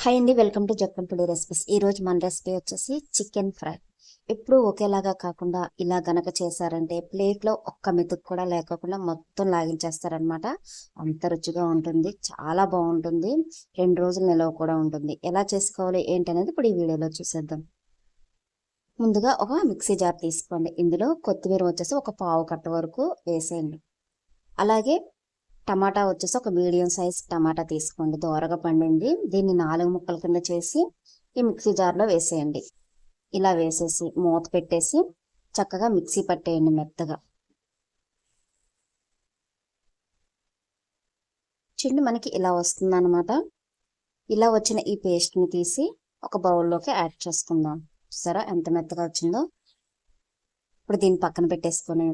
Hi అండి, welcome to Jakkampudi recipes. ఈ రోజు మన రెసిపీ వచ్చేసి చికెన్ ఫ్రై. ఎప్పుడు ఒకేలాగా కాకుండా ఇలా గనక చేశారంటే ప్లేట్లో ఒక్క మెతుకు కూడా లేకోకుండా మొత్తం లాగించేస్తారనమాట. అంత రుచిగా ఉంటుంది, చాలా బాగుంటుంది. 2 రోజులు నిలవ కూడా ఉంటుంది. ఎలా చేసుకోవాలి ఏంటి అనేది ఇప్పుడు ఈ వీడియోలో చూసేద్దాం. ముందుగా ఒక మిక్సీ జార్ తీసుకోండి. ఇందులో కొత్తిమీర వచ్చేసి ఒక పావు కట్ట వరకు వేసేయండి. అలాగే టమాటా వచ్చేసి ఒక మీడియం సైజ్ టమాటా తీసుకోండి, దోరగా పండింది. దీన్ని 4 ముక్కల కింద చేసి ఈ మిక్సీ జార్లో వేసేయండి. ఇలా వేసేసి మూత పెట్టేసి చక్కగా మిక్సీ పట్టేయండి మెత్తగా. చూడండి, మనకి ఇలా వస్తుందన్నమాట. ఇలా వచ్చిన ఈ పేస్ట్ని తీసి ఒక బౌల్లోకి యాడ్ చేసుకుందాం. చూసారా ఎంత మెత్తగా వచ్చిందో. ఇప్పుడు దీన్ని పక్కన పెట్టేసుకొని,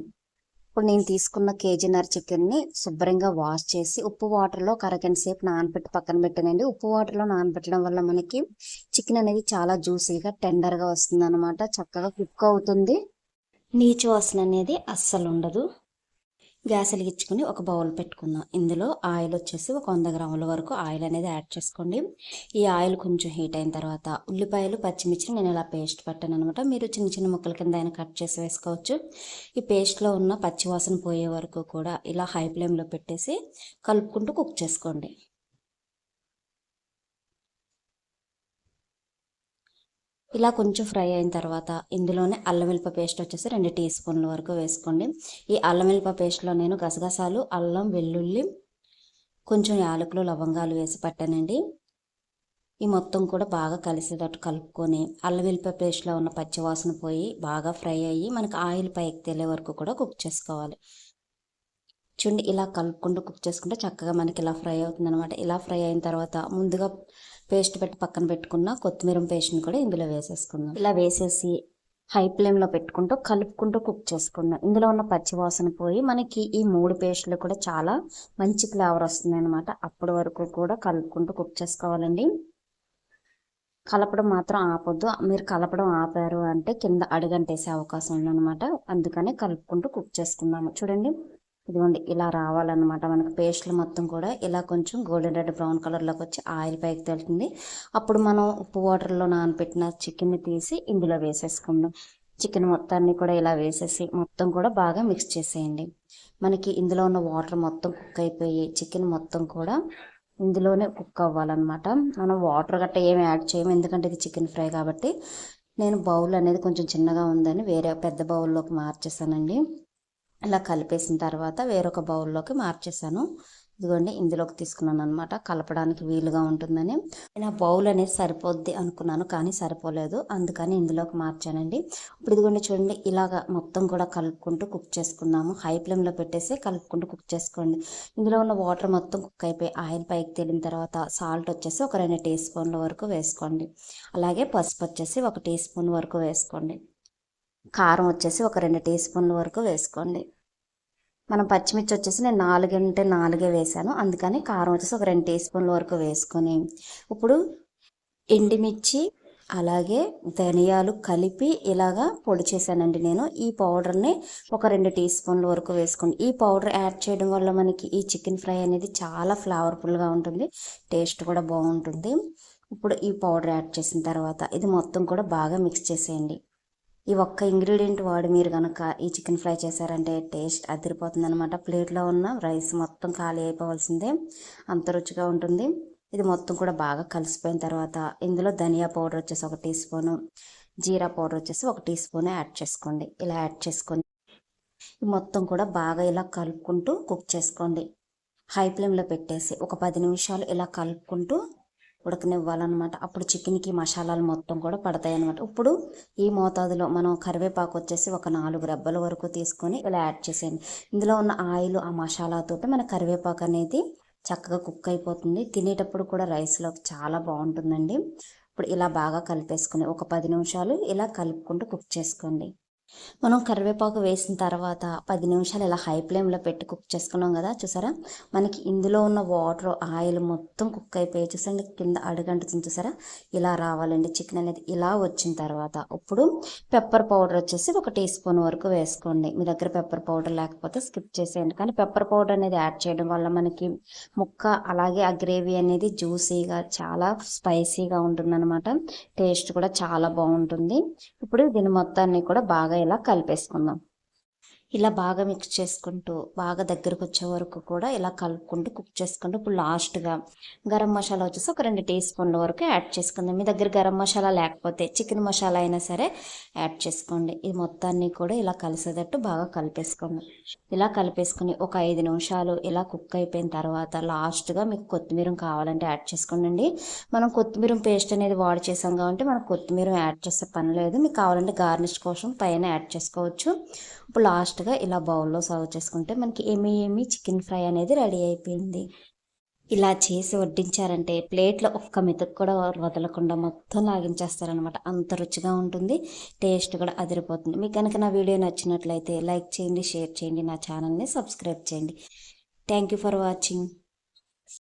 ఇప్పుడు నేను తీసుకున్న కేజీన్నర చికెన్ని శుభ్రంగా వాష్ చేసి ఉప్పు వాటర్లో ఒక అరగంట సేపు నానబెట్టి పక్కన పెట్టానండి. ఉప్పు వాటర్లో నానబెట్టడం వల్ల మనకి చికెన్ అనేది చాలా జ్యూసీగా టెండర్గా వస్తుంది అనమాట. చక్కగా కుక్ అవుతుంది, నీచు వాసన అనేది అస్సలు ఉండదు. గ్యాస్ వెలిగించుకొని ఒక బౌల్ పెట్టుకుందాం. ఇందులో ఆయిల్ వచ్చేసి ఒక 100 గ్రాముల వరకు ఆయిల్ అనేది యాడ్ చేసుకోండి. ఈ ఆయిల్ కొంచెం హీట్ అయిన తర్వాత ఉల్లిపాయలు, పచ్చిమిర్చి నేను ఇలా పేస్ట్ పట్టాను అనమాట. మీరు చిన్న చిన్న ముక్కల కింద అయినా కట్ చేసి వేసుకోవచ్చు. ఈ పేస్ట్లో ఉన్న పచ్చివాసన పోయే వరకు కూడా ఇలా హై ఫ్లేమ్లో పెట్టేసి కలుపుకుంటూ కుక్ చేసుకోండి. ఇలా కొంచెం ఫ్రై అయిన తర్వాత ఇందులోనే అల్లం వెల్లిపాయ పేస్ట్ వచ్చేసి 2 టీ స్పూన్ల వరకు వేసుకోండి. ఈ అల్లం వెల్లిపాయ పేస్ట్లో నేను గసగసాలు, అల్లం, వెల్లుల్లి, కొంచెం యాలకులు, లవంగాలు వేసి పట్టానండి. ఈ మొత్తం కూడా బాగా కలిసేటట్టు కలుపుకొని అల్లం వెల్లిపాయ పేస్ట్లో ఉన్న పచ్చివాసన పోయి బాగా ఫ్రై అయ్యి మనకి ఆయిల్ పైకి తేలే వరకు కూడా కుక్ చేసుకోవాలి. చూడండి, ఇలా కలుపుకుంటూ కుక్ చేసుకుంటే చక్కగా మనకి ఇలా ఫ్రై అవుతుంది అనమాట. ఇలా ఫ్రై అయిన తర్వాత ముందుగా పేస్ట్ పెట్టి పక్కన పెట్టుకున్న కొత్తిమీర పేస్ట్ని కూడా ఇందులో వేసేసుకుందాం. ఇలా వేసేసి హై ఫ్లేమ్లో పెట్టుకుంటూ కలుపుకుంటూ కుక్ చేసుకుందాం. ఇందులో ఉన్న పచ్చి వాసన పోయి మనకి ఈ 3 పేస్టులు కూడా చాలా మంచి ఫ్లేవర్ వస్తుంది అనమాట. అప్పటి వరకు కూడా కలుపుకుంటూ కుక్ చేసుకోవాలండి. కలపడం మాత్రం ఆపొద్దు. మీరు కలపడం ఆపారు అంటే కింద అడుగంటేసే అవకాశం ఉందన్నమాట. అందుకనే కలుపుకుంటూ కుక్ చేసుకుందాము. చూడండి, ఇదిగోండి ఇలా రావాలన్నమాట. మనకు పేస్ట్లు మొత్తం కూడా ఇలా కొంచెం గోల్డెన్ రెడ్ బ్రౌన్ కలర్లోకి వచ్చి ఆయిల్ పైకి తెలుతుంది. అప్పుడు మనం ఉప్పు వాటర్లో నానబెట్టిన చికెన్ని తీసి ఇందులో వేసేసుకుందాం. చికెన్ మొత్తాన్ని కూడా ఇలా వేసేసి మొత్తం కూడా బాగా మిక్స్ చేసేయండి. మనకి ఇందులో ఉన్న వాటర్ మొత్తం కుక్ అయిపోయి చికెన్ మొత్తం కూడా ఇందులోనే కుక్ అవ్వాలన్నమాట. మనం వాటర్ గట్ట ఏమి యాడ్ చేయము, ఎందుకంటే ఇది చికెన్ ఫ్రై కాబట్టి. నేను బౌల్ అనేది కొంచెం చిన్నగా ఉందని వేరే పెద్ద బౌల్లోకి మార్చేసానండి. ఇలా కలిపేసిన తర్వాత వేరొక బౌల్లోకి మార్చేసాను. ఇదిగోండి ఇందులోకి తీసుకున్నాను అనమాట, కలపడానికి వీలుగా ఉంటుందని. నేను ఆ బౌల్ అనేది సరిపోద్ది అనుకున్నాను, కానీ సరిపోలేదు, అందుకని ఇందులోకి మార్చానండి. ఇప్పుడు ఇదిగోండి చూడండి, ఇలాగ మొత్తం కూడా కలుపుకుంటూ కుక్ చేసుకుందాము. హై ఫ్లేమ్లో పెట్టేసి కలుపుకుంటూ కుక్ చేసుకోండి. ఇందులో ఉన్న వాటర్ మొత్తం కుక్ అయిపోయి ఆయిల్ పైకి తేలిన తర్వాత సాల్ట్ వచ్చేసి ఒక 2 టీ స్పూన్ల వరకు వేసుకోండి. అలాగే పసుపు వచ్చేసి 1 టీ స్పూన్ వరకు వేసుకోండి. కారం వచ్చేసి ఒక 2 టీ స్పూన్ల వరకు వేసుకోండి. మనం పచ్చిమిర్చి వచ్చేసి నేను 4 అంటే 4 వేసాను, అందుకని కారం వచ్చేసి ఒక 2 టీ స్పూన్ల వరకు వేసుకొని ఇప్పుడు ఎండుమిర్చి అలాగే ధనియాలు కలిపి ఇలాగా పొడి చేశానండి నేను. ఈ పౌడర్ని ఒక 2 టీ స్పూన్ల వరకు వేసుకోండి. ఈ పౌడర్ యాడ్ చేయడం వల్ల మనకి ఈ చికెన్ ఫ్రై అనేది చాలా ఫ్లేవర్ఫుల్గా ఉంటుంది, టేస్ట్ కూడా బాగుంటుంది. ఇప్పుడు ఈ పౌడర్ యాడ్ చేసిన తర్వాత ఇది మొత్తం కూడా బాగా మిక్స్ చేసేయండి. ఈ ఒక్క ఇంగ్రీడియంట్ వాడి మీరు కనుక ఈ చికెన్ ఫ్రై చేశారంటే టేస్ట్ అదిరిపోతుంది అనమాట. ప్లేట్లో ఉన్న రైస్ మొత్తం ఖాళీ అయిపోవాల్సిందే, అంత రుచిగా ఉంటుంది. ఇది మొత్తం కూడా బాగా కలిసిపోయిన తర్వాత ఇందులో ధనియా పౌడర్ వచ్చేసి 1 టీ స్పూను, జీరా పౌడర్ వచ్చేసి 1 టీ స్పూన్ యాడ్ చేసుకోండి. ఇలా యాడ్ చేసుకొని మొత్తం కూడా బాగా ఇలా కలుపుకుంటూ కుక్ చేసుకోండి. హై ఫ్లేమ్లో పెట్టేసి ఒక 10 నిమిషాలు ఇలా కలుపుకుంటూ ఉడకనివ్వాలన్నమాట. అప్పుడు చికెన్కి మసాలాలు మొత్తం కూడా పడతాయి అన్నమాట. ఇప్పుడు ఈ మోతాదులో మనం కరివేపాకు వచ్చేసి ఒక 4 రెబ్బల వరకు తీసుకొని ఇలా యాడ్ చేసేయండి. ఇందులో ఉన్న ఆయిల్ ఆ మసాలాతో మన కరివేపాకు అనేది చక్కగా కుక్ అయిపోతుంది. తినేటప్పుడు కూడా రైస్లో చాలా బాగుంటుందండి. ఇప్పుడు ఇలా బాగా కలిపేసుకుని ఒక 10 నిమిషాలు ఇలా కలుపుకుంటూ కుక్ చేసుకోండి. మనం కరివేపాకు వేసిన తర్వాత 10 నిమిషాలు ఇలా హై ఫ్లేమ్లో పెట్టి కుక్ చేసుకున్నాం కదా, చూసారా మనకి ఇందులో ఉన్న వాటర్ ఆయిల్ మొత్తం కుక్ అయిపోయి చూసండి, కింద అడుగంటుతుంది చూసారా, ఇలా రావాలండి చికెన్ అనేది. ఇలా వచ్చిన తర్వాత ఇప్పుడు పెప్పర్ పౌడర్ వచ్చేసి 1 టీ స్పూన్ వరకు వేసుకోండి. మీ దగ్గర పెప్పర్ పౌడర్ లేకపోతే స్కిప్ చేసేయండి. కానీ పెప్పర్ పౌడర్ అనేది యాడ్ చేయడం వల్ల మనకి ముక్క అలాగే ఆ గ్రేవీ అనేది జ్యూసీగా చాలా స్పైసీగా ఉంటుందన్నమాట. టేస్ట్ కూడా చాలా బాగుంటుంది. ఇప్పుడు దీని మొత్తాన్ని కూడా బాగా ఇలా కలిపేసుకుందాం. ఇలా బాగా మిక్స్ చేసుకుంటూ బాగా దగ్గరకు వచ్చే వరకు కూడా ఇలా కలుపుకుంటూ కుక్ చేసుకుంటూ ఇప్పుడు లాస్ట్గా గరం మసాలా వచ్చేసి 2 టీ స్పూన్ల వరకు యాడ్ చేసుకుందాం. మీ దగ్గర గరం మసాలా లేకపోతే చికెన్ మసాలా అయినా సరే యాడ్ చేసుకోండి. ఈ మొత్తాన్ని కూడా ఇలా కలిసేటట్టు బాగా కలిపేసుకోండి. ఇలా కలిపేసుకుని ఒక 5 నిమిషాలు ఇలా కుక్ అయిపోయిన తర్వాత లాస్ట్గా మీకు కొత్తిమీర కావాలంటే యాడ్ చేసుకోండి. మనం కొత్తిమీర పేస్ట్ అనేది వాడి చేసాం కాబట్టి మనం కొత్తిమీర యాడ్ చేసే పని లేదు. మీకు కావాలంటే గార్నిష్ కోసం పైన యాడ్ చేసుకోవచ్చు. ఇప్పుడు లాస్ట్గా ఇలా బౌల్లో సర్వ్ చేసుకుంటే మనకి ఏమీ చికెన్ ఫ్రై అనేది రెడీ అయిపోయింది. ఇలా చేసి వడ్డించారంటే ప్లేట్లో ఒక్క మెతుకు కూడా వదలకుండా మొత్తం లాగించేస్తారనమాట. అంత రుచిగా ఉంటుంది, టేస్ట్ కూడా అదిరిపోతుంది. మీకు కనుక నా వీడియో నచ్చినట్లయితే లైక్ చేయండి, షేర్ చేయండి, నా ఛానల్ని సబ్స్క్రైబ్ చేయండి. Thank you for watching.